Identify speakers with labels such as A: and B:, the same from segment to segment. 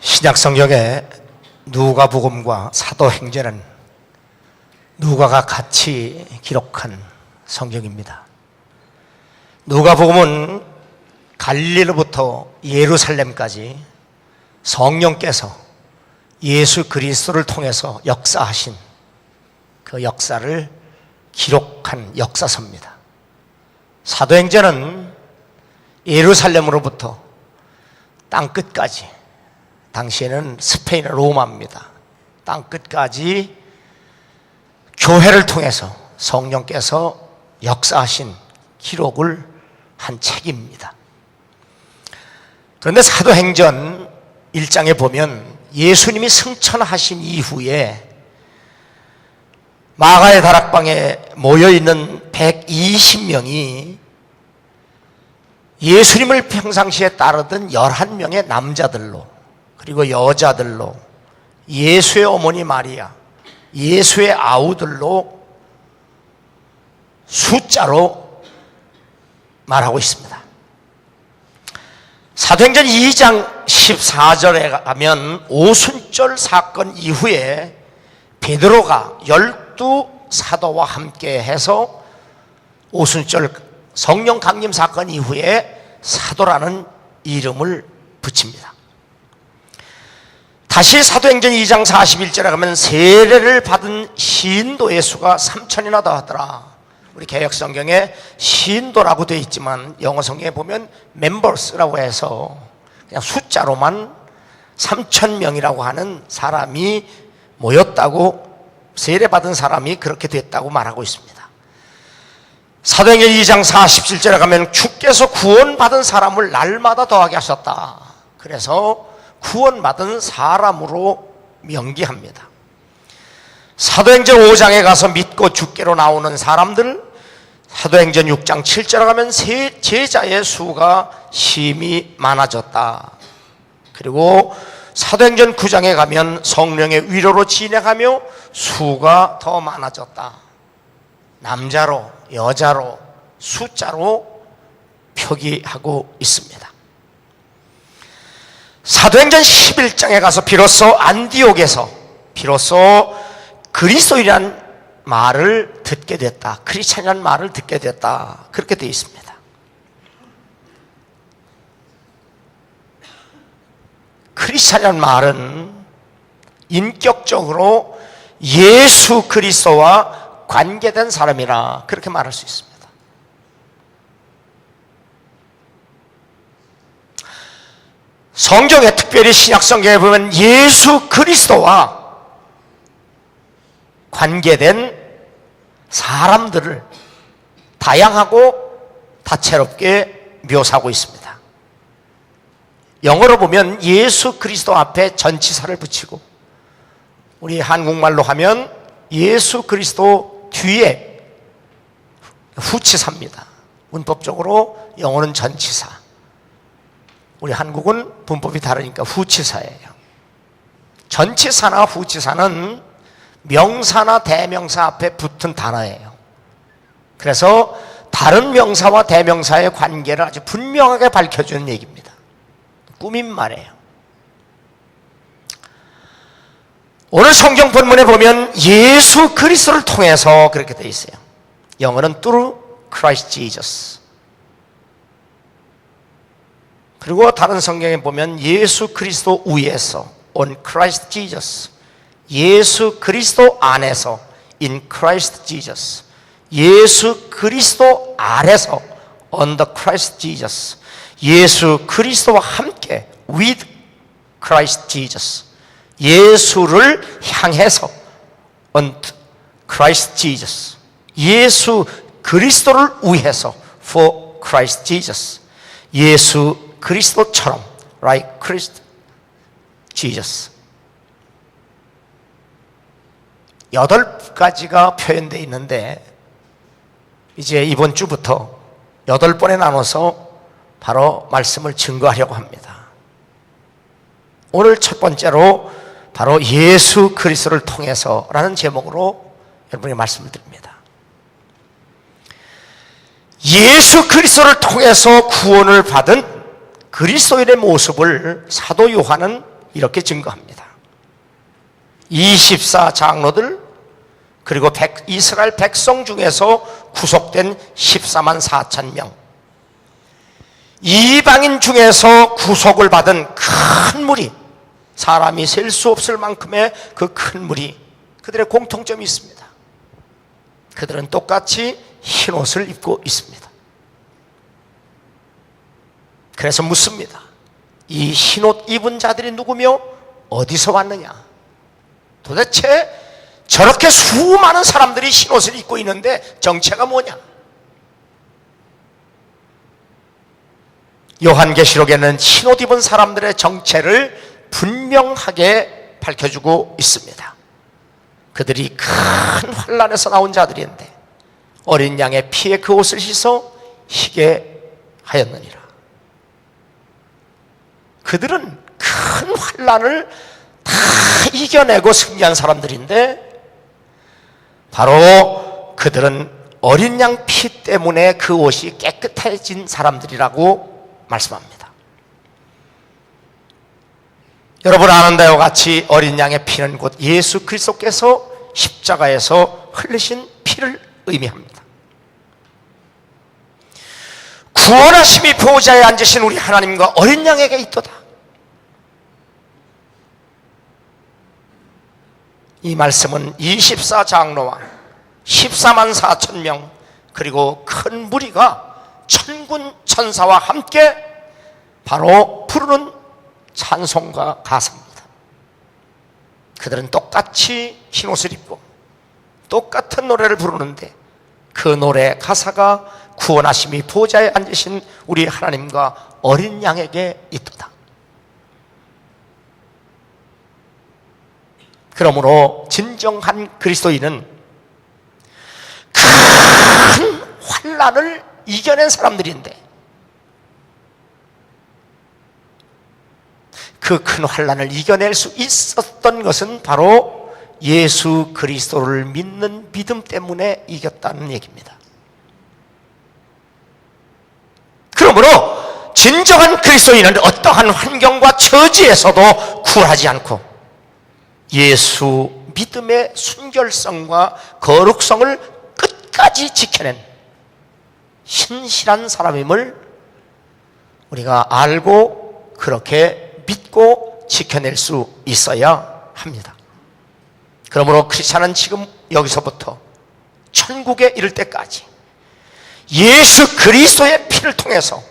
A: 신약 성경에 누가복음과 사도행전은 누가가 같이 기록한 성경입니다. 누가복음은 갈릴리로부터 예루살렘까지 성령께서 예수 그리스도를 통해서 역사하신 그 역사를 기록한 역사서입니다. 사도행전은 예루살렘으로부터 땅끝까지, 당시에는 스페인 로마입니다. 땅끝까지 교회를 통해서 성령께서 역사하신 기록을 한 책입니다. 그런데 사도행전 1장에 보면 예수님이 승천하신 이후에 마가의 다락방에 모여있는 120명이 예수님을 평상시에 따르던 11명의 남자들로, 그리고 여자들로, 예수의 어머니 마리아, 예수의 아우들로 숫자로 말하고 있습니다. 사도행전 2장 14절에 가면 오순절 사건 이후에 베드로가 12사도와 함께 해서 오순절 성령 강림 사건 이후에 사도라는 이름을 붙입니다. 다시 사도행전 2장 41절에 가면 세례를 받은 시인도의 수가 3,000이나 더하더라. 우리 개역성경에 시인도라고 되어 있지만 영어 성경에 보면 members라고 해서 그냥 숫자로만 3,000명이라고 하는 사람이 모였다고, 세례받은 사람이 그렇게 됐다고 말하고 있습니다. 사도행전 2장 47절에 가면 주께서 구원받은 사람을 날마다 더하게 하셨다. 그래서 구원받은 사람으로 명기합니다. 사도행전 5장에 가서 믿고 주께로 나오는 사람들, 사도행전 6장 7절에 가면 제자의 수가 심히 많아졌다. 그리고 사도행전 9장에 가면 성령의 위로로 진행하며 수가 더 많아졌다. 남자로, 여자로, 숫자로 표기하고 있습니다. 사도행전 11장에 가서 비로소 안디옥에서 비로소 그리스도이란 말을 듣게 됐다. 크리스찬이라는 말을 듣게 됐다. 그렇게 되어 있습니다. 크리스찬이라는 말은 인격적으로 예수 그리스도와 관계된 사람이라 그렇게 말할 수 있습니다. 성경에, 특별히 신약 성경에 보면 예수 그리스도와 관계된 사람들을 다양하고 다채롭게 묘사하고 있습니다. 영어로 보면 예수 그리스도 앞에 전치사를 붙이고, 우리 한국말로 하면 예수 그리스도 뒤에 후치사입니다. 문법적으로 영어는 전치사, 우리 한국은 문법이 다르니까 후치사예요. 전치사나 후치사는 명사나 대명사 앞에 붙은 단어예요. 그래서 다른 명사와 대명사의 관계를 아주 분명하게 밝혀주는 얘기입니다. 꾸민 말이에요. 오늘 성경 본문에 보면 예수 그리스도를 통해서 그렇게 되어 있어요. 영어는 through Christ Jesus. 그리고 다른 성경에 보면 예수 그리스도 위에서 on Christ Jesus. 예수 그리스도 안에서 in Christ Jesus. 예수 그리스도 아래서 under Christ Jesus. 예수 그리스도와 함께 with Christ Jesus. 예수를 향해서 unto Christ Jesus. 예수 그리스도를 위해서 for Christ Jesus. 예수 그리스도처럼 like Christ Jesus. 8가지가 표현되어 있는데 이제 이번 주부터 8번에 나눠서 바로 말씀을 증거하려고 합니다. 오늘 첫 번째로 바로 예수 그리스도를 통해서라는 제목으로 여러분에게 말씀을 드립니다. 예수 그리스도를 통해서 구원을 받은 그리스도인의 모습을 사도 요한은 이렇게 증거합니다. 24 장로들 그리고 이스라엘 백성 중에서 구속된 14만 4천 명, 이방인 중에서 구속을 받은 큰 무리, 사람이 셀 수 없을 만큼의 그 큰 무리, 그들의 공통점이 있습니다. 그들은 똑같이 흰 옷을 입고 있습니다. 그래서 묻습니다. 이 흰 옷 입은 자들이 누구며 어디서 왔느냐? 도대체 저렇게 수많은 사람들이 흰 옷을 입고 있는데 정체가 뭐냐? 요한계시록에는 흰 옷 입은 사람들의 정체를 분명하게 밝혀주고 있습니다. 그들이 큰 환난에서 나온 자들인데 어린 양의 피에 그 옷을 씻어 희게 하였느니라. 그들은 큰 환난을 다 이겨내고 승리한 사람들인데 바로 그들은 어린 양 피 때문에 그 옷이 깨끗해진 사람들이라고 말씀합니다. 여러분 아는 바와 같이 어린 양의 피는 곧 예수 그리스도께서 십자가에서 흘리신 피를 의미합니다. 구원하심이 보호자에 앉으신 우리 하나님과 어린 양에게 있도다. 이 말씀은 24 장로와 14만 4천 명 그리고 큰 무리가 천군 천사와 함께 바로 부르는 찬송과 가사입니다. 그들은 똑같이 흰옷을 입고 똑같은 노래를 부르는데 그 노래 가사가 구원하심이 보좌에 앉으신 우리 하나님과 어린 양에게 있도다. 그러므로 진정한 그리스도인은 큰 환난을 이겨낸 사람들인데 그 큰 환난을 이겨낼 수 있었던 것은 바로 예수 그리스도를 믿는 믿음 때문에 이겼다는 얘기입니다. 그러므로 진정한 그리스도인은 어떠한 환경과 처지에서도 굴하지 않고 예수 믿음의 순결성과 거룩성을 끝까지 지켜낸 신실한 사람임을 우리가 알고 그렇게 믿고 지켜낼 수 있어야 합니다. 그러므로 크리스찬은 지금 여기서부터 천국에 이를 때까지 예수 그리스도의 피를 통해서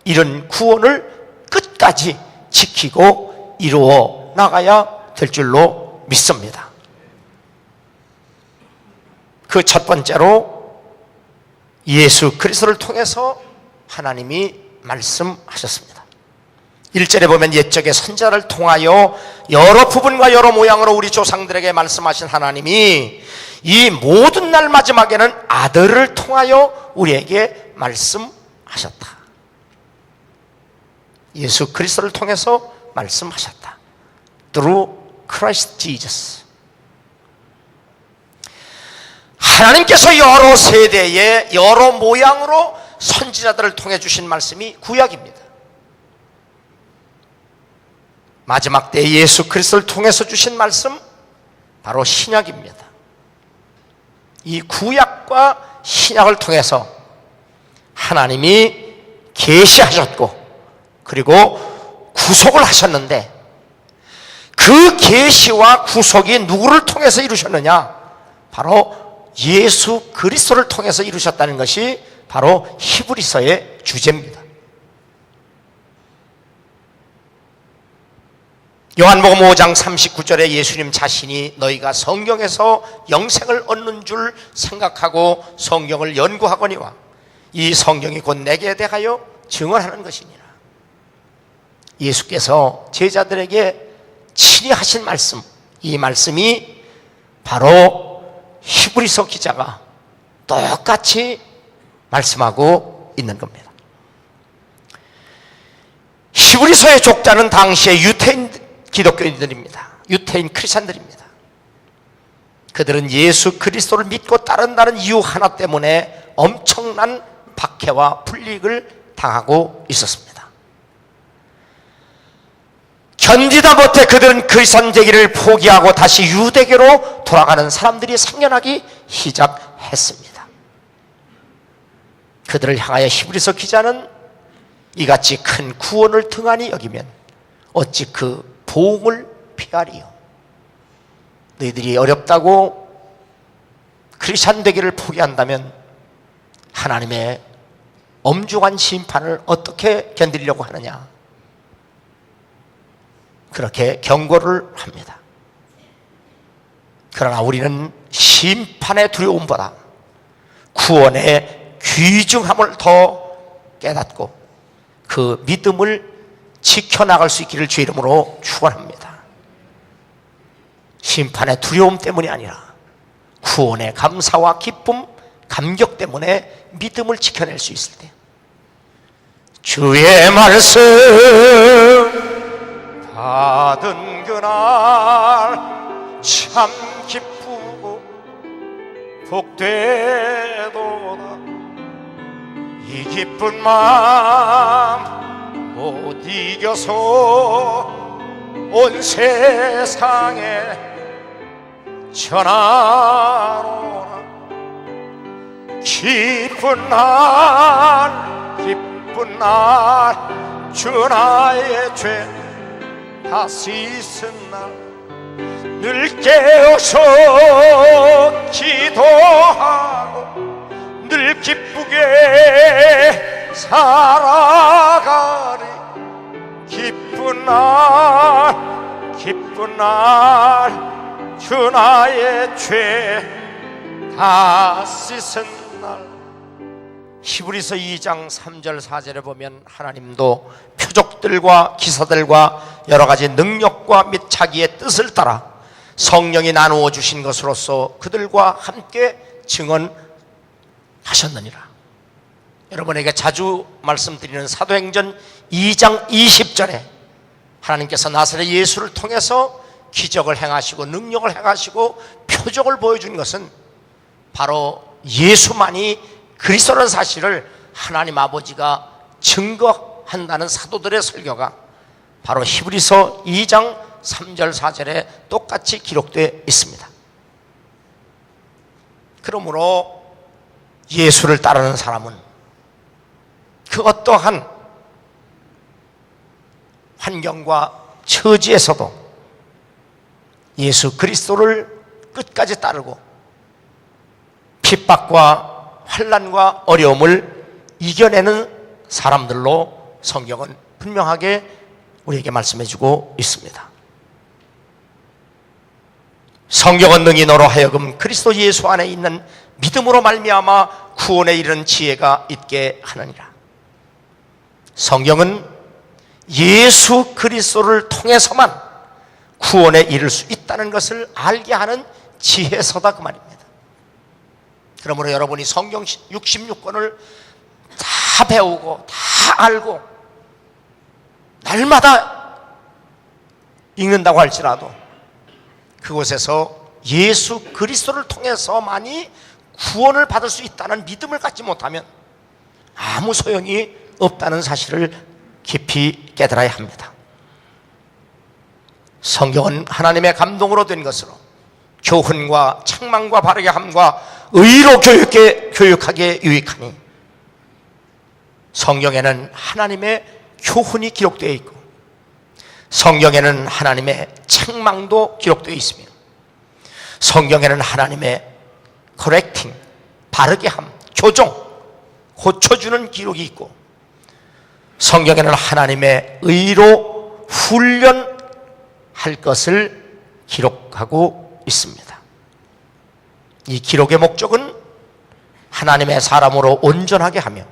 A: 이런 구원을 끝까지 지키고 이루어 나가야 될 줄로 믿습니다. 그 첫 번째로 예수 그리스도를 통해서 하나님이 말씀하셨습니다. 1절에 보면 옛적의 선지자를 통하여 여러 부분과 여러 모양으로 우리 조상들에게 말씀하신 하나님이 이 모든 날 마지막에는 아들을 통하여 우리에게 말씀하셨다. 예수 그리스도를 통해서 말씀하셨다. Through Christ Jesus. 하나님께서 여러 세대에 여러 모양으로 선지자들을 통해 주신 말씀이 구약입니다. 마지막 때 예수 그리스도를 통해서 주신 말씀 바로 신약입니다. 이 구약과 신약을 통해서 하나님이 계시하셨고 그리고 구속을 하셨는데 그 계시와 구속이 누구를 통해서 이루셨느냐? 바로 예수 그리스도를 통해서 이루셨다는 것이 바로 히브리서의 주제입니다. 요한복음 5장 39절에 예수님 자신이 너희가 성경에서 영생을 얻는 줄 생각하고 성경을 연구하거니와 이 성경이 곧 내게 대하여 증언하는 것이니라. 예수께서 제자들에게 친히 하신 말씀, 이 말씀이 바로 히브리서 기자가 똑같이 말씀하고 있는 겁니다. 히브리서의 족자는 당시의 유태인 기독교인들입니다. 유태인 크리스찬들입니다. 그들은 예수 그리스도를 믿고 따른다는 이유 하나 때문에 엄청난 박해와 불이익을 당하고 있었습니다. 견디다 하다못해 그들은 그리스도인 되기를 포기하고 다시 유대교로 돌아가는 사람들이 생겨나기 시작했습니다. 그들을 향하여 히브리서 기자는 이같이 큰 구원을 등한히 여기면 어찌 그 보응을 피하리요. 너희들이 어렵다고 크리스찬 되기를 포기한다면 하나님의 엄중한 심판을 어떻게 견디려고 하느냐, 그렇게 경고를 합니다. 그러나 우리는 심판의 두려움보다 구원의 귀중함을 더 깨닫고 그 믿음을 지켜나갈 수 있기를 주의 이름으로 축원합니다. 심판의 두려움 때문이 아니라 구원의 감사와 기쁨, 감격 때문에 믿음을 지켜낼 수 있을 때, 주의 말씀 받은 그날 참 기쁘고 복되도다. 이 기쁜 마음 못 이겨서 온 세상에 전하노라. 기쁜 날 주 나의 죄 다 씻은 날 늘 깨어서 기도하고 늘 기쁘게 살아가리. 기쁜 날 주 나의 죄 다 씻은 날. 히브리서 2장 3절 4절에 보면 하나님도 표적들과 기사들과 여러 가지 능력과 및 자기의 뜻을 따라 성령이 나누어 주신 것으로서 그들과 함께 증언하셨느니라. 여러분에게 자주 말씀드리는 사도행전 2장 20절에 하나님께서 나사렛 예수를 통해서 기적을 행하시고 능력을 행하시고 표적을 보여준 것은 바로 예수만이 그리스도라는 사실을 하나님 아버지가 증거한다는 사도들의 설교가 바로 히브리서 2장 3절 4절에 똑같이 기록되어 있습니다. 그러므로 예수를 따르는 사람은 그 어떠한 환경과 처지에서도 예수 그리스도를 끝까지 따르고 핍박과 환난과 어려움을 이겨내는 사람들로 성경은 분명하게 우리에게 말씀해주고 있습니다. 성경은 능히 너로 하여금 그리스도 예수 안에 있는 믿음으로 말미암아 구원에 이르는 지혜가 있게 하느니라. 성경은 예수 그리스도를 통해서만 구원에 이를 수 있다는 것을 알게 하는 지혜서다, 그 말입니다. 그러므로 여러분이 성경 66권을 다 배우고 다 알고 날마다 읽는다고 할지라도 그곳에서 예수 그리스도를 통해서만이 구원을 받을 수 있다는 믿음을 갖지 못하면 아무 소용이 없다는 사실을 깊이 깨달아야 합니다. 성경은 하나님의 감동으로 된 것으로 교훈과 책망과 바르게 함과 의로 교육하게 유익하니, 성경에는 하나님의 교훈이 기록되어 있고 성경에는 하나님의 책망도 기록되어 있으며 성경에는 하나님의 커렉팅, 바르게 함, 교정, 고쳐주는 기록이 있고 성경에는 하나님의 의로 훈련할 것을 기록하고 있습니다. 이 기록의 목적은 하나님의 사람으로 온전하게 하며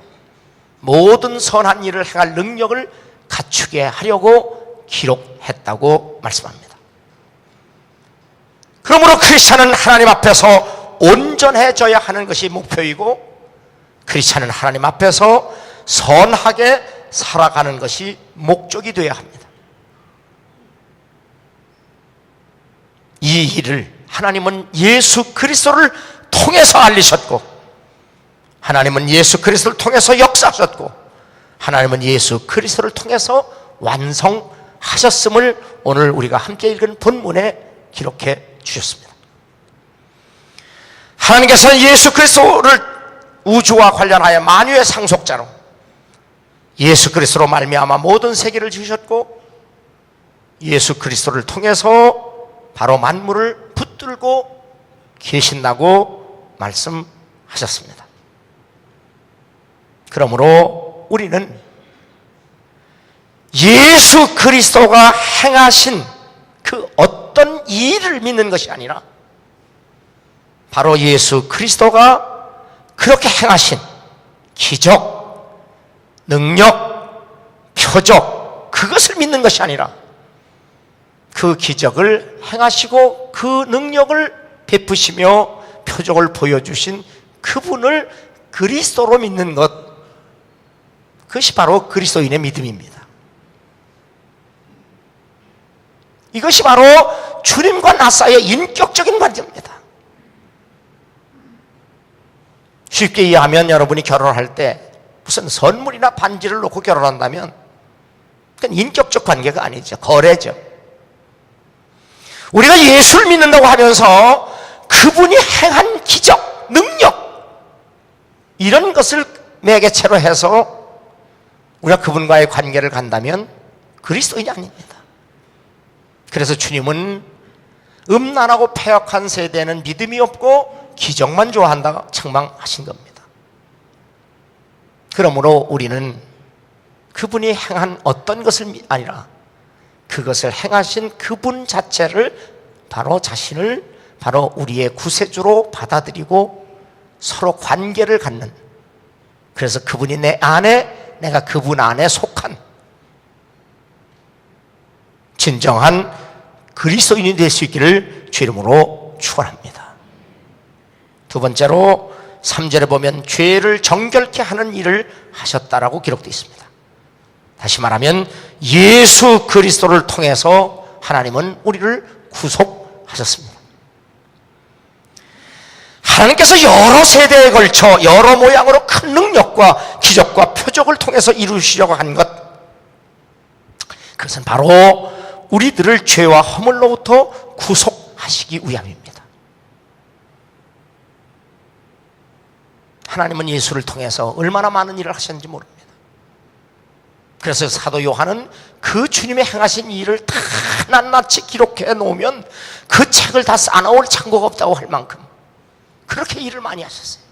A: 모든 선한 일을 행할 능력을 갖추게 하려고 기록했다고 말씀합니다. 그러므로 크리스찬은 하나님 앞에서 온전해져야 하는 것이 목표이고 크리스찬은 하나님 앞에서 선하게 살아가는 것이 목적이 되어야 합니다. 이 일을 하나님은 예수 그리스도를 통해서 알리셨고 하나님은 예수 그리스도를 통해서 역사하셨고 하나님은 예수 그리스도를 통해서 하셨음을 오늘 우리가 함께 읽은 본문에 기록해 주셨습니다. 하나님께서는 예수 그리스도를 우주와 관련하여 만유의 상속자로 예수 그리스도로 말미암아 모든 세계를 지으셨고, 예수 그리스도를 통해서 바로 만물을 붙들고 계신다고 말씀하셨습니다. 그러므로 우리는 예수 그리스도가 행하신 그 어떤 일을 믿는 것이 아니라 바로 예수 그리스도가 그렇게 행하신 기적, 능력, 표적, 그것을 믿는 것이 아니라 그 기적을 행하시고 그 능력을 베푸시며 표적을 보여주신 그분을 그리스도로 믿는 것, 그것이 바로 그리스도인의 믿음입니다. 이것이 바로 주님과 나 사이의 인격적인 관계입니다. 쉽게 이해하면 여러분이 결혼할 때 무슨 선물이나 반지를 놓고 결혼한다면 그건 인격적 관계가 아니죠. 거래죠. 우리가 예수를 믿는다고 하면서 그분이 행한 기적, 능력, 이런 것을 매개체로 해서 우리가 그분과의 관계를 간다면 그리스도인이 아닙니다. 그래서 주님은 음란하고 패역한 세대는 믿음이 없고 기적만 좋아한다고 책망하신 겁니다. 그러므로 우리는 그분이 행한 어떤 것을 아니라 그것을 행하신 그분 자체를, 바로 자신을 바로 우리의 구세주로 받아들이고 서로 관계를 갖는, 그래서 그분이 내 안에, 내가 그분 안에 속한 진정한 그리스도인이 될 수 있기를 주 이름으로 축원합니다. 두 번째로 3절에 보면 죄를 정결케 하는 일을 하셨다라고 기록되어 있습니다. 다시 말하면 예수 그리스도를 통해서 하나님은 우리를 구속하셨습니다. 하나님께서 여러 세대에 걸쳐 여러 모양으로 큰 능력과 기적과 표적을 통해서 이루시려고 한 것, 그것은 바로 우리들을 죄와 허물로부터 구속하시기 위함입니다. 하나님은 예수를 통해서 얼마나 많은 일을 하셨는지 모릅니다. 그래서 사도 요한은 그 주님의 행하신 일을 다 낱낱이 기록해 놓으면 그 책을 다 쌓아놓을 창고가 없다고 할 만큼 그렇게 일을 많이 하셨어요.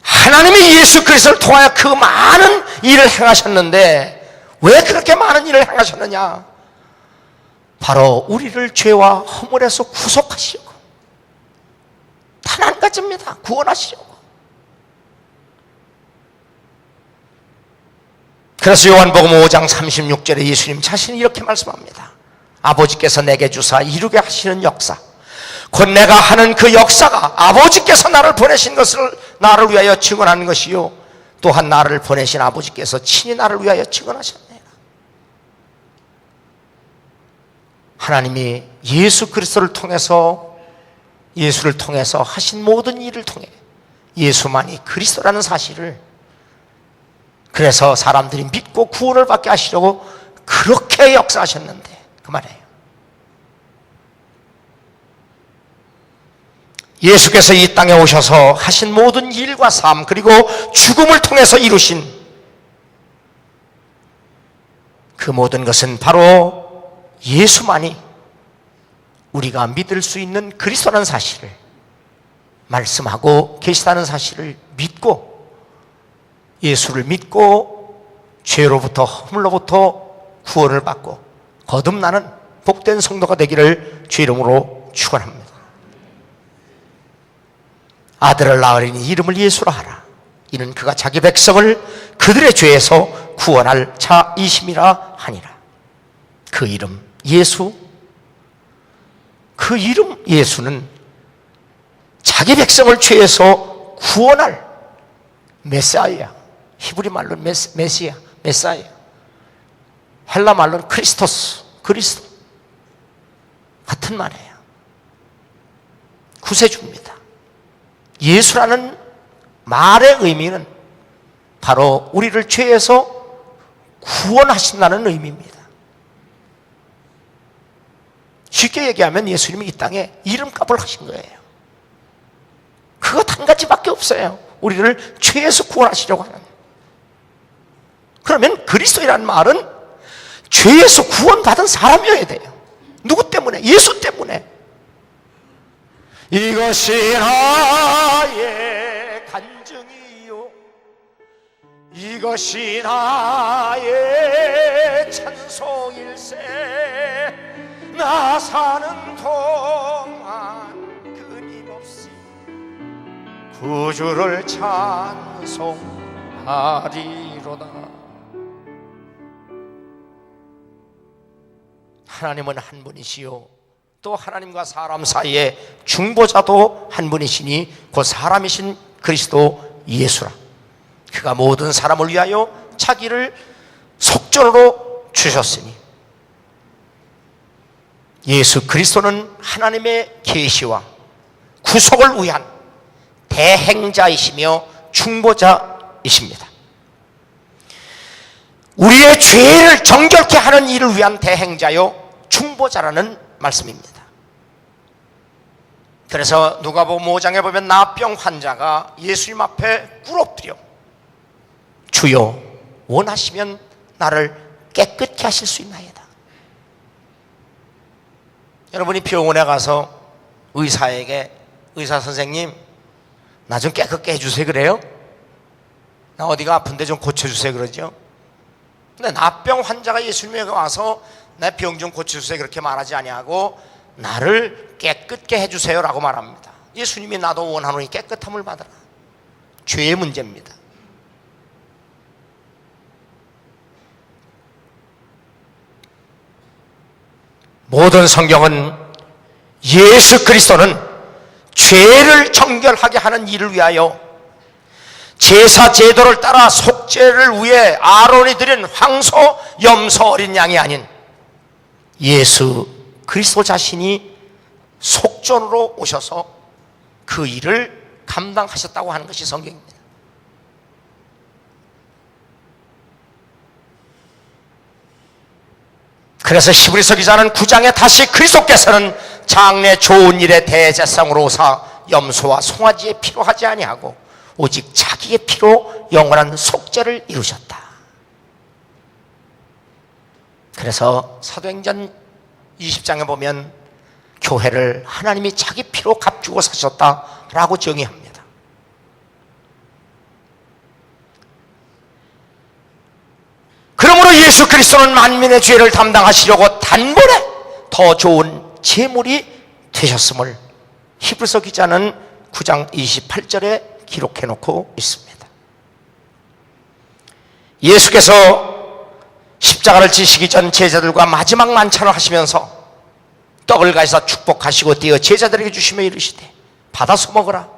A: 하나님이 예수 그리스도를 통하여 그 많은 일을 행하셨는데 왜 그렇게 많은 일을 행하셨느냐? 바로 우리를 죄와 허물에서 구속하시려고, 단 한 가지입니다. 구원하시려고. 그래서 요한복음 5장 36절에 예수님 자신이 이렇게 말씀합니다. 아버지께서 내게 주사 이루게 하시는 역사, 곧 내가 하는 그 역사가 아버지께서 나를 보내신 것을 나를 위하여 증언하는 것이요, 또한 나를 보내신 아버지께서 친히 나를 위하여 증언하셨네요. 하나님이 예수 그리스도를 통해서, 예수를 통해서 하신 모든 일을 통해 예수만이 그리스도라는 사실을, 그래서 사람들이 믿고 구원을 받게 하시려고 그렇게 역사하셨는데 그 말이에요. 예수께서 이 땅에 오셔서 하신 모든 일과 삶, 그리고 죽음을 통해서 이루신 그 모든 것은 바로 예수만이 우리가 믿을 수 있는 그리스도라는 사실을 말씀하고 계시다는 사실을 믿고, 예수를 믿고 죄로부터 허물로부터 구원을 받고 거듭나는 복된 성도가 되기를 주 이름으로 축원합니다. 아들을 낳으리니 이름을 예수라 하라. 이는 그가 자기 백성을 그들의 죄에서 구원할 자이심이라 하니라. 그 이름 예수, 그 이름 예수는 자기 백성을 죄에서 구원할 메사이야. 히브리 말로는 메시아, 메사이야. 헬라 말로는 크리스토스, 그리스도, 같은 말이에요. 구세주입니다. 예수라는 말의 의미는 바로 우리를 죄에서 구원하신다는 의미입니다. 쉽게 얘기하면 예수님이 이 땅에 이름값을 하신 거예요. 그것 한 가지밖에 없어요. 우리를 죄에서 구원하시려고 하는. 그러면 그리스도이라는 말은 죄에서 구원받은 사람이어야 돼요. 누구 때문에? 예수 때문에. 이것이 나의 간증이요, 이것이 나의 찬송일세. 나 사는 동안 끊임없이 구주를 찬송하리로다. 하나님은 한 분이시요, 또 하나님과 사람 사이에 중보자도 한 분이시니 그 사람이신 그리스도 예수라. 그가 모든 사람을 위하여 자기를 속전으로 주셨으니, 예수 그리스도는 하나님의 계시와 구속을 위한 대행자이시며 중보자이십니다. 우리의 죄를 정결케 하는 일을 위한 대행자요 중보자라는 말씀입니다. 그래서 누가복음 5장에 보면 나병 환자가 예수님 앞에 꿇어엎드려 주여 원하시면 나를 깨끗게 하실 수 있나이다. 여러분이 병원에 가서 의사에게 의사 선생님 나 좀 깨끗게 해주세요 그래요? 나 어디가 아픈데 좀 고쳐주세요 그러죠? 근데 나병 환자가 예수님에게 와서 내 병 좀 고쳐주세요 그렇게 말하지 아니하고 나를 깨끗게 해주세요 라고 말합니다. 예수님이 나도 원하노니 깨끗함을 받아라. 죄의 문제입니다. 모든 성경은 예수 그리스도는 죄를 정결하게 하는 일을 위하여 제사 제도를 따라 속죄를 위해 아론이 드린 황소, 염소, 어린 양이 아닌 예수 그리스도 자신이 속전으로 오셔서 그 일을 감당하셨다고 하는 것이 성경입니다. 그래서 히브리서 기자는 9장에 다시 그리스도께서는 장래 좋은 일의 대제사장으로 오사 염소와 송아지의 피로 하지 아니하고 오직 자기의 피로 영원한 속죄를 이루셨다. 그래서 사도행전 20장에 보면 교회를 하나님이 자기 피로 값주고 사셨다라고 정의합니다. 그러므로 예수 그리스도는 만민의 죄를 담당하시려고 단번에 더 좋은 제물이 되셨음을 히브리서 기자는 9장 28절에 기록해 놓고 있습니다. 예수께서 십자가를 지시기 전 제자들과 마지막 만찬을 하시면서 떡을 가져다 축복하시고 떼어 제자들에게 주시며 이르시되 받아서 먹으라,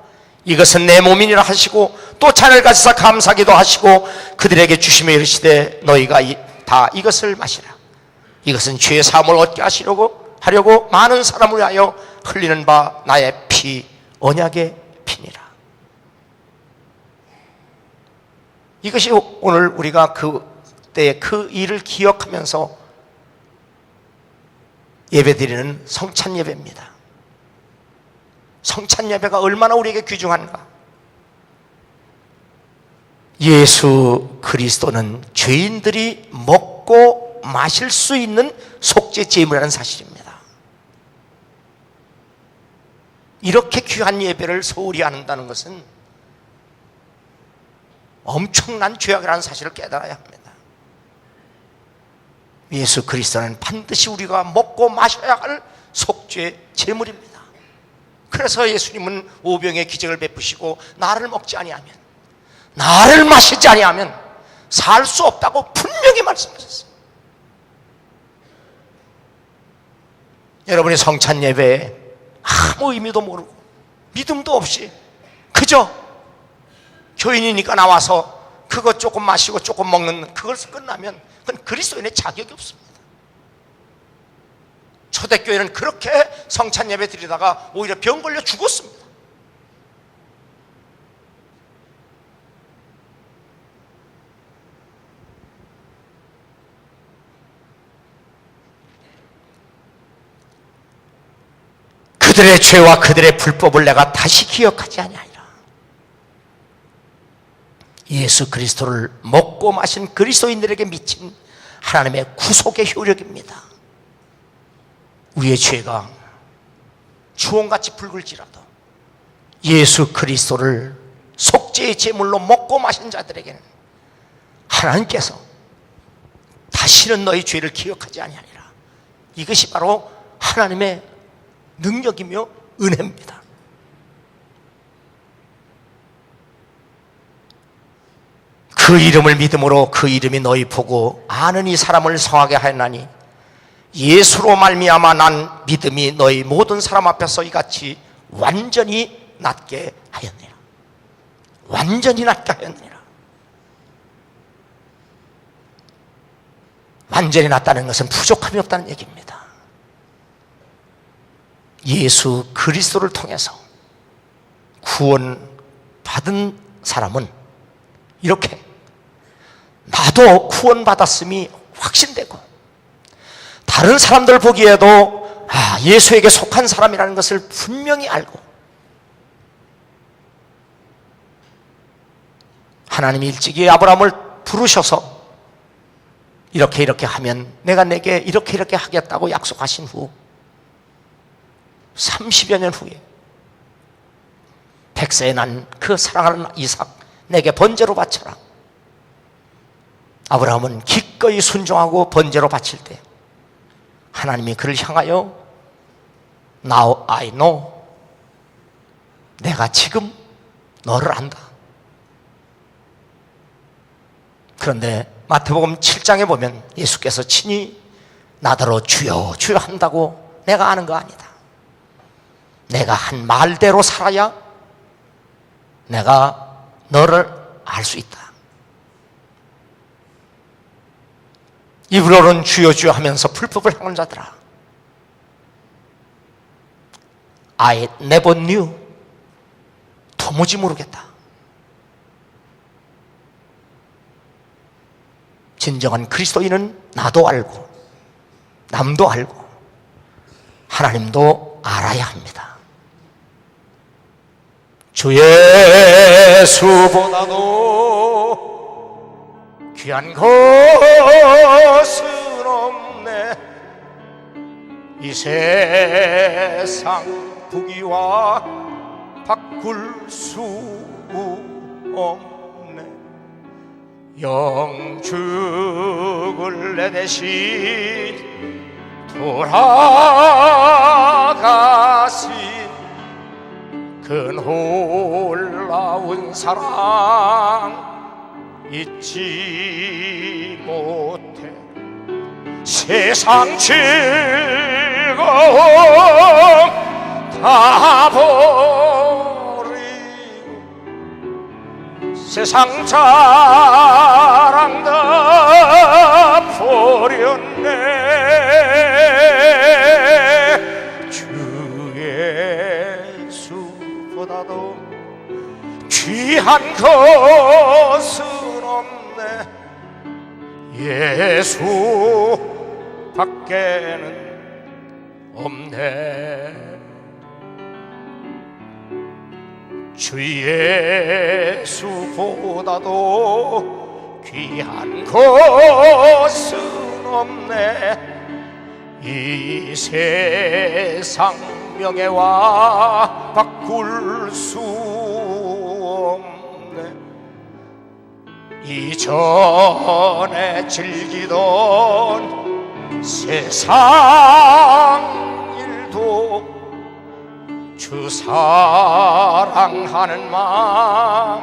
A: 이것은 내 몸이니라 하시고 또 잔을 가져다 감사기도 하시고 그들에게 주시며 이르시되 너희가 다 이것을 마시라, 이것은 죄의 사함을 얻게 하려고 많은 사람을 위하여 흘리는 바 나의 피 언약의 피니라. 이것이 오늘 우리가 그때의 그 일을 기억하면서 예배드리는 성찬 예배입니다. 성찬 예배가 얼마나 우리에게 귀중한가. 예수 그리스도는 죄인들이 먹고 마실 수 있는 속죄 제물이라는 사실입니다. 이렇게 귀한 예배를 소홀히 한다는 것은 엄청난 죄악이라는 사실을 깨달아야 합니다. 예수 그리스도는 반드시 우리가 먹고 마셔야 할 속죄 제물입니다. 그래서 예수님은 오병의 기적을 베푸시고 나를 먹지 아니하면, 나를 마시지 아니하면 살 수 없다고 분명히 말씀하셨어요. 여러분이 성찬 예배에 아무 의미도 모르고 믿음도 없이 그저 교인이니까 나와서 그것 조금 마시고 조금 먹는 그것을 끝나면 그건 그리스도인의 자격이 없습니다. 초대교회는 그렇게 성찬 예배 드리다가 오히려 병 걸려 죽었습니다. 그들의 죄와 그들의 불법을 내가 다시 기억하지 아니하리라. 예수 그리스도를 먹고 마신 그리스도인들에게 미친 하나님의 구속의 효력입니다. 우리의 죄가 주홍같이 붉을지라도 예수 그리스도를 속죄의 제물로 먹고 마신 자들에게는 하나님께서 다시는 너희 죄를 기억하지 아니하리라. 이것이 바로 하나님의 능력이며 은혜입니다. 그 이름을 믿음으로 그 이름이 너희 보고 아는 이 사람을 성하게 하였나니 예수로 말미암아 난 믿음이 너희 모든 사람 앞에서 이같이 완전히 낫게 하였느니라. 완전히 낫게 하였느니라. 완전히 낫다는 것은 부족함이 없다는 얘기입니다. 예수 그리스도를 통해서 구원받은 사람은 이렇게 나도 구원받았음이 확신되고 다른 사람들 보기에도 예수에게 속한 사람이라는 것을 분명히 알고 하나님이 일찍이 아브라함을 부르셔서 이렇게 하면 내가 내게 이렇게 하겠다고 약속하신 후 30여 년 후에 100세에 난 그 사랑하는 이삭 내게 번제로 바쳐라. 아브라함은 기꺼이 순종하고 번제로 바칠 때 하나님이 그를 향하여 Now I know, 내가 지금 너를 안다. 그런데 마태복음 7장에 보면 예수께서 친히 나더러 주여 주여 한다고 내가 아는 거 아니다. 내가 한 말대로 살아야 내가 너를 알 수 있다. 입으로는 주여 주여 하면서 불법을 행하는 자들아, I never knew, 도무지 모르겠다. 진정한 그리스도인은 나도 알고 남도 알고 하나님도 알아야 합니다. 주 예수보다도 귀한 것은 없네. 이 세상 부귀와 바꿀 수 없네. 영죽을 내 대신 돌아가신 그 놀라운 사랑 잊지 못해. 세상 즐거움 다 버리고 세상 자랑 다 버렸네. 주 예수보다도 귀한 것은 없네. 예수 밖에는 없네. 주 예수보다도 귀한 것은 없네. 이 세상 명예와 바꿀 수 없네. 이전에 즐기던 세상 일도 주 사랑하는 마음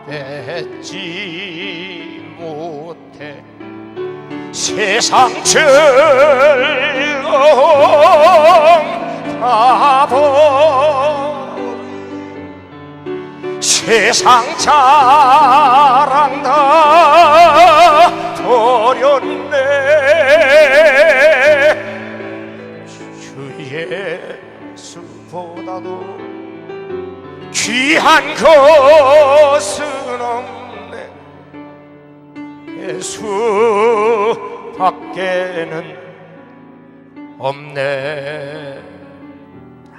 A: 뺏지 못해. 세상 즐거움 다 버리고 세상 자랑 다 버렸네. 주 예수보다도 귀한 것은 없네. 예수 밖에는 없네.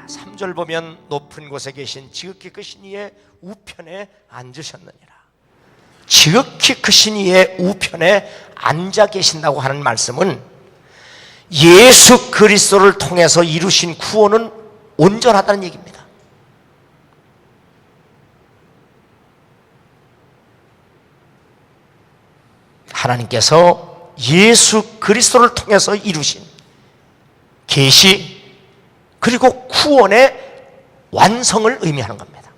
A: 3절 보면 높은 곳에 계신 지극히 크신 이의 우편에 앉으셨느니라. 지극히 크신 이의 우편에 앉아 계신다고 하는 말씀은 예수 그리스도를 통해서 이루신 구원은 온전하다는 얘기입니다. 하나님께서 예수 그리스도를 통해서 이루신 계시 그리고 구원의 완성을 의미하는 겁니다.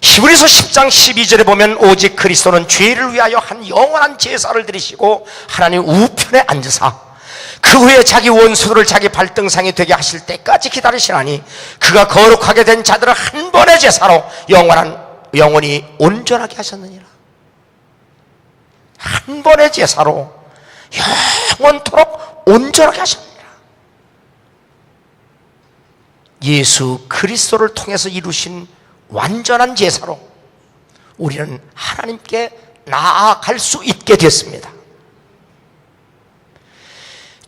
A: 히브리서 10장 12절에 보면 오직 그리스도는 죄를 위하여 한 영원한 제사를 드리시고 하나님 우편에 앉으사 그 후에 자기 원수들을 자기 발등상이 되게 하실 때까지 기다리시나니 그가 거룩하게 된 자들을 한 번의 제사로 영원히 온전하게 하셨느니라. 한 번의 제사로 영원토록 온전하게 하셨느니라. 예수 그리스도를 통해서 이루신 완전한 제사로 우리는 하나님께 나아갈 수 있게 됐습니다.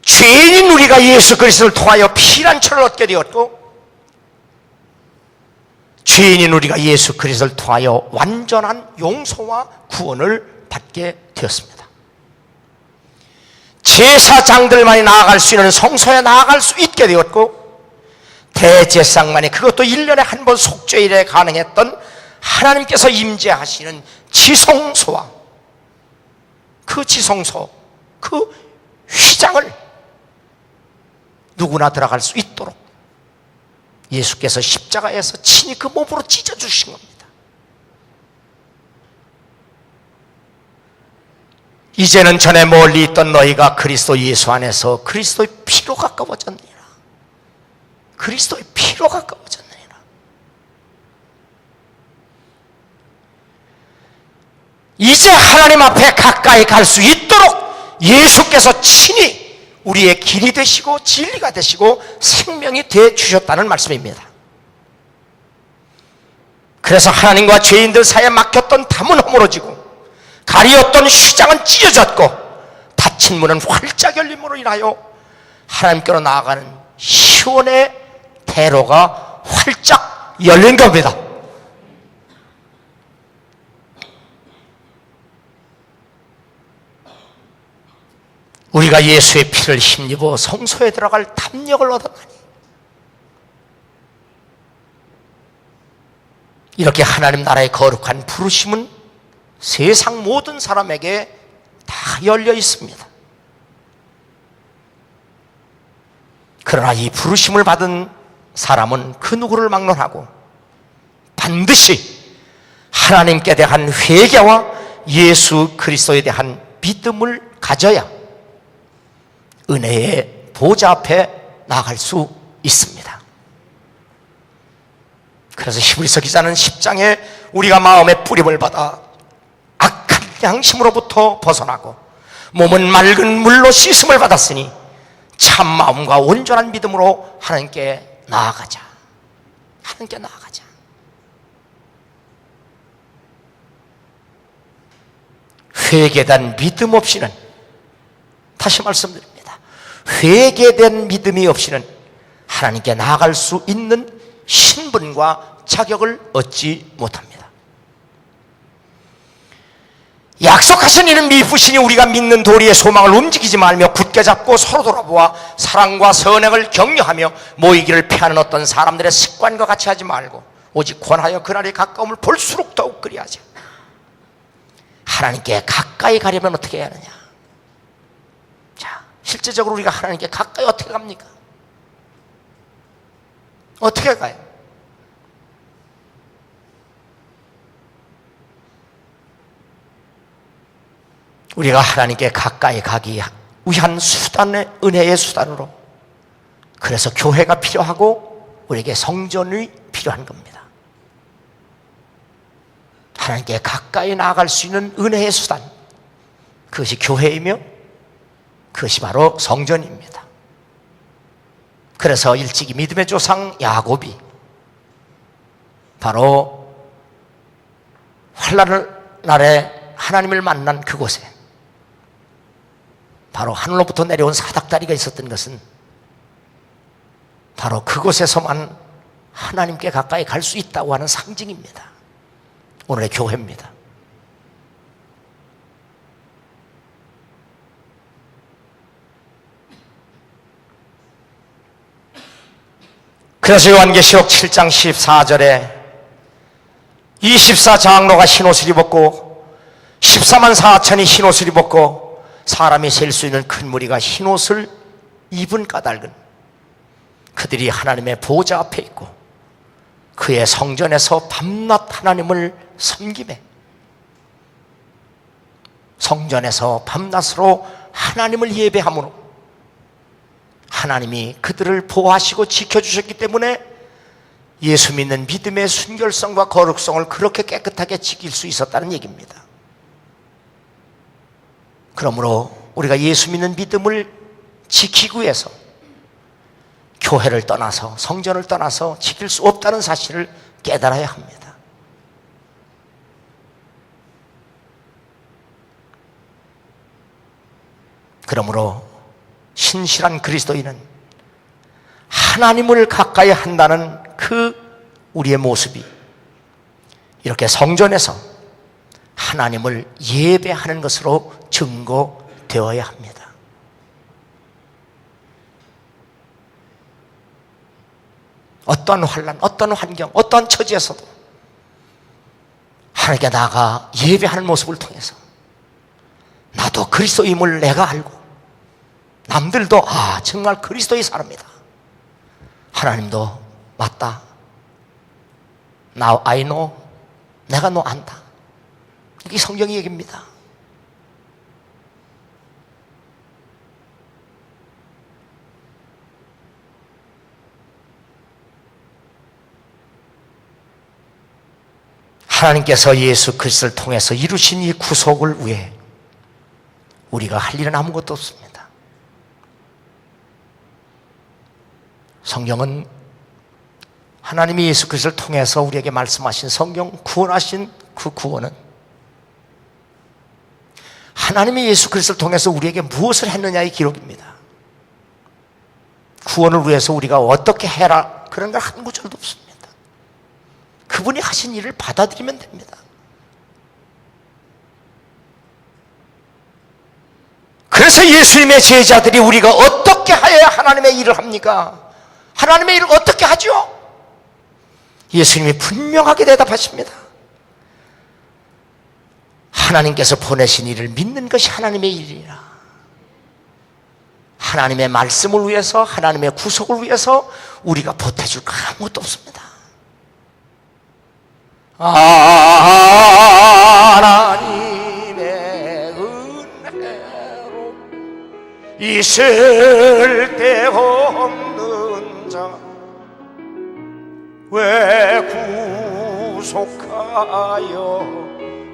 A: 죄인인 우리가 예수 그리스도를 통하여 피난처를 얻게 되었고, 죄인인 우리가 예수 그리스도를 통하여 완전한 용서와 구원을 받게 되었습니다. 제사장들만이 나아갈 수 있는 성소에 나아갈 수 있게 되었고, 대제사장만이, 그것도 1년에 한 번 속죄일에 가능했던 하나님께서 임재하시는 지성소와 그 지성소, 그 휘장을 누구나 들어갈 수 있도록 예수께서 십자가에서 친히 그 몸으로 찢어주신 겁니다. 이제는 전에 멀리 있던 너희가 그리스도 예수 안에서 그리스도의 피로 가까워졌느니라. 그리스도의 피로 가까워졌느니라. 이제 하나님 앞에 가까이 갈 수 있도록 예수께서 친히 우리의 길이 되시고 진리가 되시고 생명이 되어 주셨다는 말씀입니다. 그래서 하나님과 죄인들 사이에 막혔던 담은 허물어지고 가리었던 휘장은 찢어졌고 닫힌 문은 활짝 열림으로 인하여 하나님께로 나아가는 시온의 대로가 활짝 열린 겁니다. 우리가 예수의 피를 힘입어 성소에 들어갈 담력을 얻었나니, 이렇게 하나님 나라의 거룩한 부르심은 세상 모든 사람에게 다 열려 있습니다. 그러나 이 부르심을 받은 사람은 그 누구를 막론하고 반드시 하나님께 대한 회개와 예수 그리스도에 대한 믿음을 가져야 은혜의 보좌 앞에 나갈 수 있습니다. 그래서 히브리서 기자는 10장에 우리가 마음의 뿌림을 받아 악한 양심으로부터 벗어나고 몸은 맑은 물로 씻음을 받았으니 참 마음과 온전한 믿음으로 하나님께 나아가자. 하나님께 나아가자. 회개된 믿음 없이는, 다시 말씀드립니다, 회개된 믿음이 없이는 하나님께 나아갈 수 있는 신분과 자격을 얻지 못합니다. 약속하신 이는 미쁘시니 우리가 믿는 도리의 소망을 움직이지 말며 굳게 잡고 서로 돌아보아 사랑과 선행을 격려하며 모이기를 피하는 어떤 사람들의 습관과 같이 하지 말고 오직 권하여 그날의 가까움을 볼수록 더욱 그리하자. 하나님께 가까이 가려면 어떻게 해야 하느냐? 자, 실제적으로 우리가 하나님께 가까이 어떻게 갑니까? 어떻게 가요? 우리가 하나님께 가까이 가기 위한 수단의 은혜의 수단으로, 그래서 교회가 필요하고 우리에게 성전이 필요한 겁니다. 하나님께 가까이 나아갈 수 있는 은혜의 수단, 그것이 교회이며 그것이 바로 성전입니다. 그래서 일찍이 믿음의 조상 야곱이 바로 환난 날에 하나님을 만난 그곳에 바로 하늘로부터 내려온 사닥다리가 있었던 것은 바로 그곳에서만 하나님께 가까이 갈 수 있다고 하는 상징입니다. 오늘의 교회입니다. 그래서 요한계시록 7장 14절에 24장로가 흰옷을 입었고 14만 4천이 흰옷을 입었고 사람이 셀 수 있는 큰 무리가 흰옷을 입은 까닭은 그들이 하나님의 보좌 앞에 있고 그의 성전에서 밤낮 하나님을 섬기매 성전에서 밤낮으로 하나님을 예배함으로 하나님이 그들을 보호하시고 지켜주셨기 때문에 예수 믿는 믿음의 순결성과 거룩성을 그렇게 깨끗하게 지킬 수 있었다는 얘기입니다. 그러므로 우리가 예수 믿는 믿음을 지키기 위해서 교회를 떠나서 성전을 떠나서 지킬 수 없다는 사실을 깨달아야 합니다. 그러므로 신실한 그리스도인은 하나님을 가까이 한다는 그 우리의 모습이 이렇게 성전에서 하나님을 예배하는 것으로 증거되어야 합니다. 어떠한 환난, 어떠한 환경, 어떠한 처지에서도 하나님께 나아가 예배하는 모습을 통해서 나도 그리스도임을 내가 알고 남들도 정말 그리스도의 사람이다. 하나님도 맞다. Now I know. 내가 너 안다. 이게 성경의 얘기입니다. 하나님께서 예수 그리스도를 통해서 이루신 이 구속을 위해 우리가 할 일은 아무것도 없습니다. 성경은 하나님이 예수 그리스도를 통해서 우리에게 말씀하신 성경, 구원하신 그 구원은 하나님이 예수 그리스도를 통해서 우리에게 무엇을 했느냐의 기록입니다. 구원을 위해서 우리가 어떻게 해라 그런 걸 한 구절도 없습니다. 그분이 하신 일을 받아들이면 됩니다. 그래서 예수님의 제자들이 우리가 어떻게 하여야 하나님의 일을 합니까? 하나님의 일을 어떻게 하죠? 예수님이 분명하게 대답하십니다. 하나님께서 보내신 일을 믿는 것이 하나님의 일이라. 하나님의 말씀을 위해서, 하나님의 구속을 위해서 우리가 보태줄 거 아무것도 없습니다. 하나님의 은혜로 있을 데 없는 자 왜 구속하여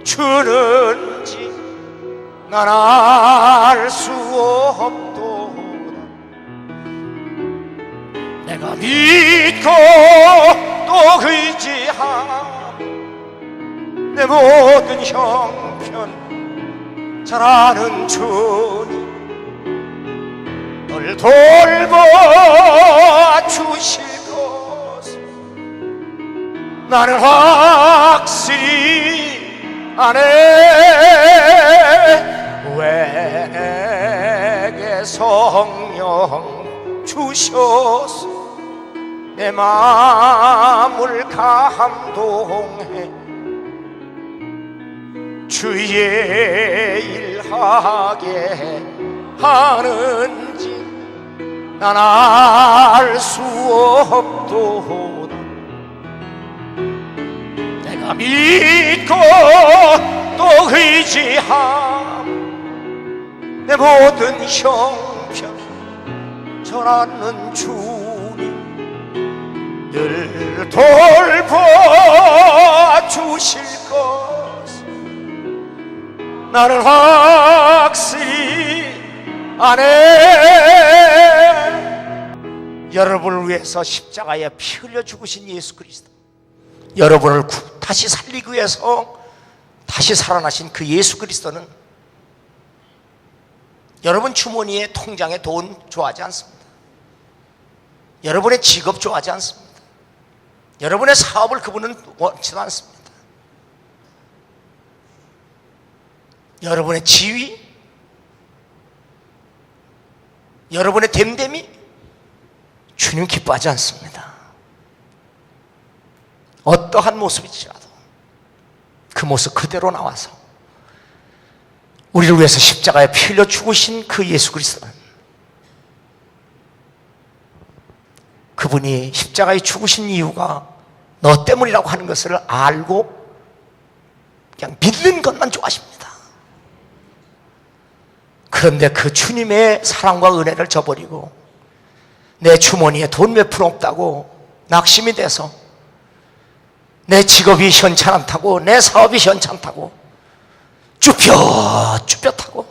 A: 주는지 난 알 수 없도다. 내가 믿고 또 의지함 내 모든 형편 잘 아는 주님 널 돌봐 주실 것을 나는 확실히 아네. 왜 내게 성령 주셔서 내 마음을 감동해 주의 일하게 하는지 난 알 수 없도다. 내가 믿고 또 의지함 내 모든 형편 전하는 주님 늘 돌봐 주실 것을 나는 확실히 아네. 여러분을 위해서 십자가에 피 흘려 죽으신 예수 그리스도, 여러분을 다시 살리기 위해서 다시 살아나신 그 예수 그리스도는 여러분 주머니에 통장에 돈 좋아하지 않습니다. 여러분의 직업 좋아하지 않습니다. 여러분의 사업을 그분은 원치도 않습니다. 여러분의 지위, 여러분의 됨됨이 주님 기뻐하지 않습니다. 어떠한 모습이지라도 그 모습 그대로 나와서 우리를 위해서 십자가에 피 흘려 죽으신 그 예수 그리스도는 그분이 십자가에 죽으신 이유가 너 때문이라고 하는 것을 알고 그냥 믿는 것만 좋아하십니다. 그런데 그 주님의 사랑과 은혜를 저버리고 내 주머니에 돈 몇 푼 없다고 낙심이 돼서 내 직업이 현찮다고 내 사업이 현찮다고 쭈뼛쭈뼛하고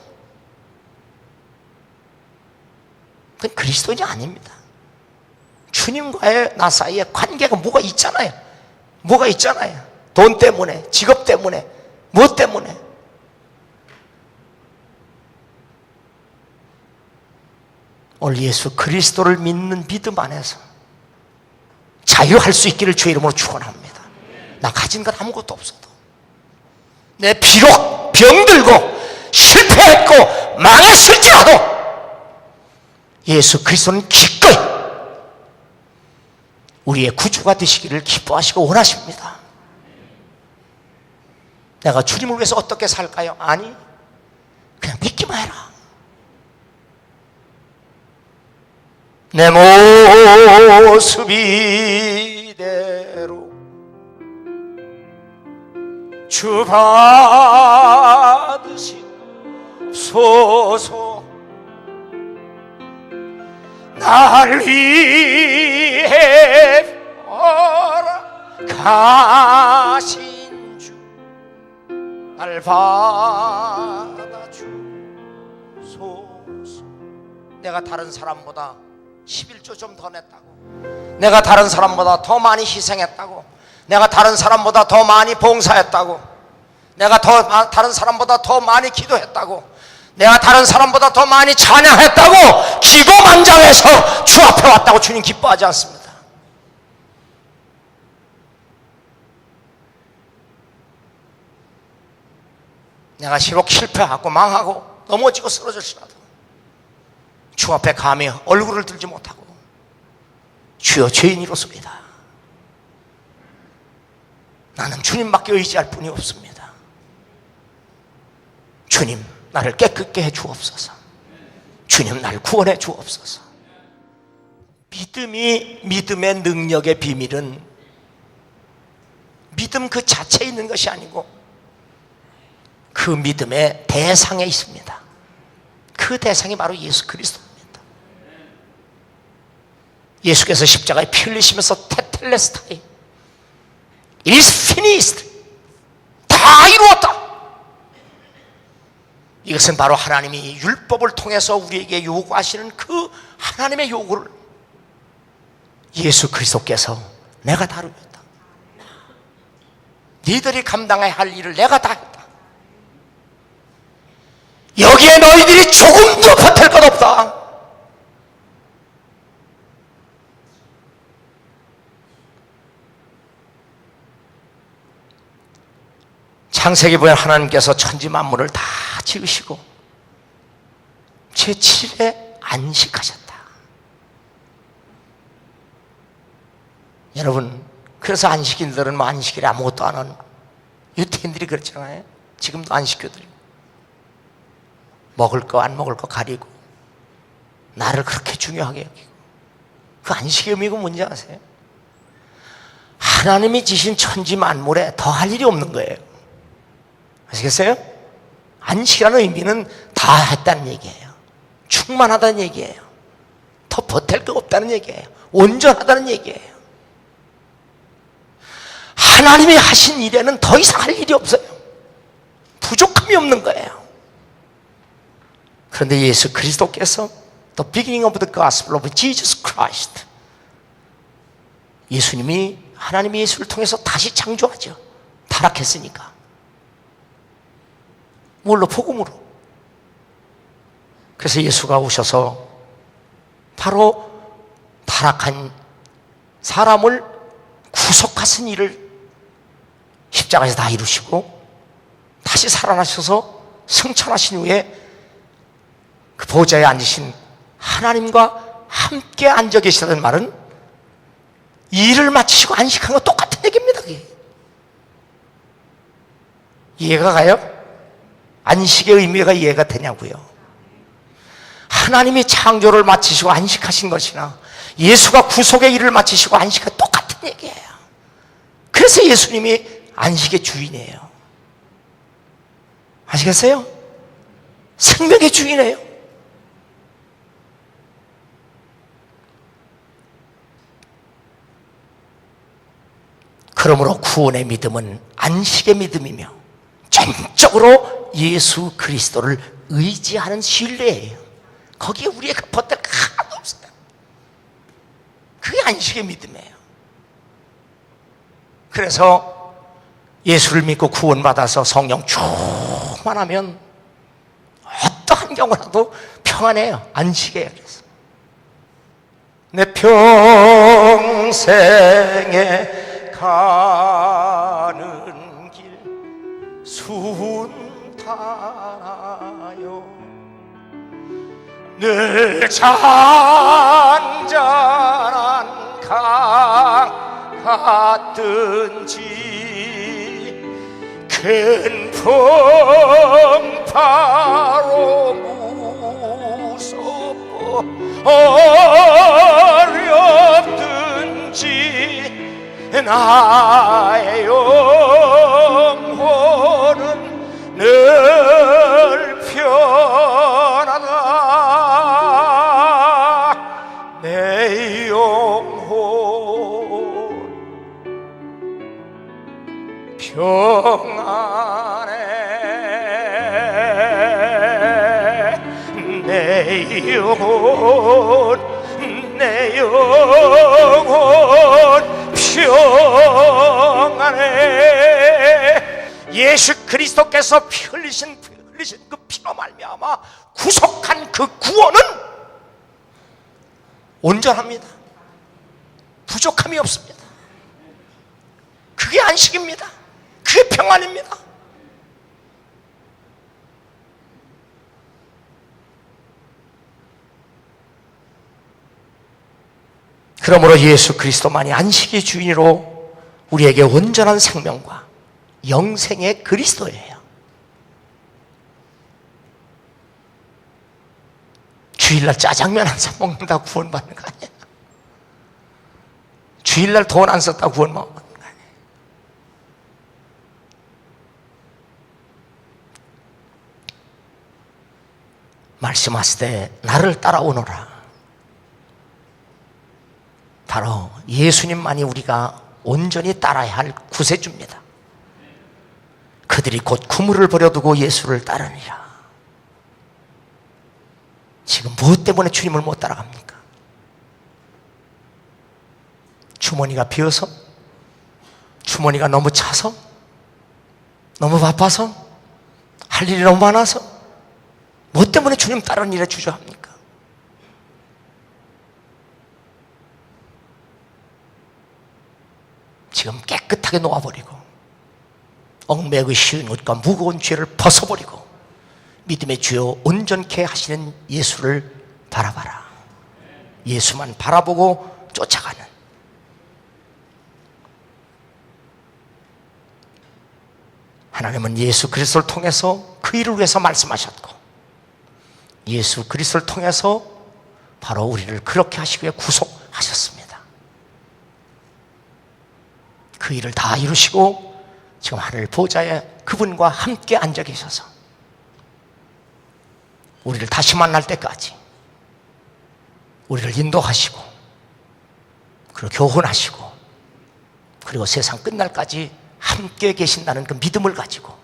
A: 그건 그리스도인이 아닙니다. 주님과의 나 사이에 관계가 뭐가 있잖아요. 뭐가 있잖아요. 돈 때문에, 직업 때문에, 무엇 때문에. 오늘 예수 그리스도를 믿는 믿음 안에서 자유할 수 있기를 주의 이름으로 축원합니다. 나 가진 건 아무것도 없어도 내 비록 병들고 실패했고 망했을지라도 예수 그리스도는 기꺼이 우리의 구주가 되시기를 기뻐하시고 원하십니다. 내가 주님을 위해서 어떻게 살까요? 아니, 그냥 믿기만 해라. 내 모습이 이대로 주 받으시소서. 날 위해 가신 주 날 받아주소서. 내가 다른 사람보다 11조 좀 더 냈다고, 내가 다른 사람보다 더 많이 희생했다고, 내가 다른 사람보다 더 많이 봉사했다고, 내가 다른 사람보다 더 많이 기도했다고, 내가 다른 사람보다 더 많이 찬양했다고 기고만장해서 주 앞에 왔다고 주님 기뻐하지 않습니다. 내가 비록 실패하고 망하고 넘어지고 쓰러질지라도 주 앞에 감히 얼굴을 들지 못하고 주여 죄인이로소이다, 나는 주님밖에 의지할 분이 없습니다. 주님 나를 깨끗게 해 주옵소서. 주님 나를 구원해 주옵소서. 믿음의 능력의 비밀은 믿음 그 자체에 있는 것이 아니고 그 믿음의 대상에 있습니다. 그 대상이 바로 예수 그리스도입니다. 예수께서 십자가에 피 흘리시면서 테텔레스타이, It's finished, 다 이루었다. 이것은 바로 하나님이 율법을 통해서 우리에게 요구하시는 그 하나님의 요구를 예수 그리스도께서 내가 다루었다, 너희들이 감당해야 할 일을 내가 다 했다, 여기에 너희들이 조금도 보탤 것 없다. 창세기 보면 하나님께서 천지 만물을 다 지으시고 제7일에 안식하셨다. 여러분, 그래서 안식인들은 뭐 안식일에 아무것도 안 하는 유태인들이 그렇잖아요. 지금도 안식교들이 먹을 거 안 먹을 거 가리고 나를 그렇게 중요하게 여기고. 그 안식의 의미가 뭔지 아세요? 하나님이 지신 천지 만물에 더 할 일이 없는 거예요. 아시겠어요? 안식이라는 의미는 다 했다는 얘기예요. 충만하다는 얘기예요. 더 보탤 거 없다는 얘기예요. 온전하다는 얘기예요. 하나님이 하신 일에는 더 이상 할 일이 없어요. 부족함이 없는 거예요. 그런데 예수 그리스도께서 The beginning of the gospel of Jesus Christ, 예수님이 하나님의 예수를 통해서 다시 창조하죠. 타락했으니까. 뭘로? 복음으로. 그래서 예수가 오셔서 바로 다 타락한 사람을 구속하신 일을 십자가에서 다 이루시고 다시 살아나셔서 승천하신 후에 그 보좌에 앉으신 하나님과 함께 앉아 계시다는 말은 일을 마치시고 안식한 거 똑같은 얘기입니다. 그게. 이해가 가요? 안식의 의미가 이해가 되냐고요. 하나님이 창조를 마치시고 안식하신 것이나 예수가 구속의 일을 마치시고 안식한 똑같은 얘기예요. 그래서 예수님이 안식의 주인이에요. 아시겠어요? 생명의 주인이에요. 그러므로 구원의 믿음은 안식의 믿음이며 전적으로 예수 그리스도를 의지하는 신뢰예요. 거기에 우리의 겉들 하나도 없어요. 그게 안식의 믿음이에요. 그래서 예수를 믿고 구원받아서 성령 충만하면 어떠한 경우라도 평안해요. 안식이에요. 그래서 내 평생에 가는 길 순탄하여 늘 잔잔한 강 같든지 큰 풍파로 무섭고 어렵든지 나의 영혼은 늘 편하다. 내 영혼 평안해. 내 영혼 평안해. 예수 그리스도께서 흘리신 그 피로 말미암아 구속한 그 구원은 온전합니다. 부족함이 없습니다. 그게 안식입니다. 그게 평안입니다. 그러므로 예수 그리스도만이 안식의 주인으로 우리에게 온전한 생명과 영생의 그리스도예요. 주일날 짜장면 한 사 먹는다고 구원받는 거 아니야. 주일날 돈 안 썼다고 구원받는 거 아니야. 말씀하시되 나를 따라오너라. 바로 예수님만이 우리가 온전히 따라야 할 구세주입니다. 그들이 곧 그물을 버려두고 예수를 따르니라. 지금 무엇 때문에 주님을 못 따라갑니까? 주머니가 비어서? 주머니가 너무 차서? 너무 바빠서? 할 일이 너무 많아서? 무엇 때문에 주님 따르는 일에 주저합니까? 지금 깨끗하게 놓아버리고 얽매이기 쉬운 것과 무거운 죄를 벗어버리고 믿음의 주여 온전케 하시는 예수를 바라봐라. 예수만 바라보고 쫓아가는, 하나님은 예수 그리스도를 통해서 그 일을 위해서 말씀하셨고 예수 그리스도를 통해서 바로 우리를 그렇게 하시기 위해 구속하셨습니다. 그 일을 다 이루시고 지금 하늘 보좌에 그분과 함께 앉아 계셔서 우리를 다시 만날 때까지 우리를 인도하시고 그리고 교훈하시고 그리고 세상 끝날까지 함께 계신다는 그 믿음을 가지고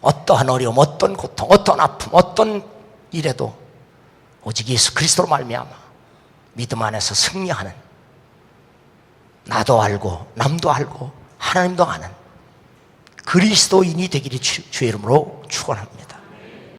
A: 어떠한 어려움, 어떤 고통, 어떤 아픔, 어떤 일에도 오직 예수 그리스도로 말미암아 믿음 안에서 승리하는, 나도 알고 남도 알고 하나님도 아는 그리스도인이 되기를 주의 이름으로 축원합니다.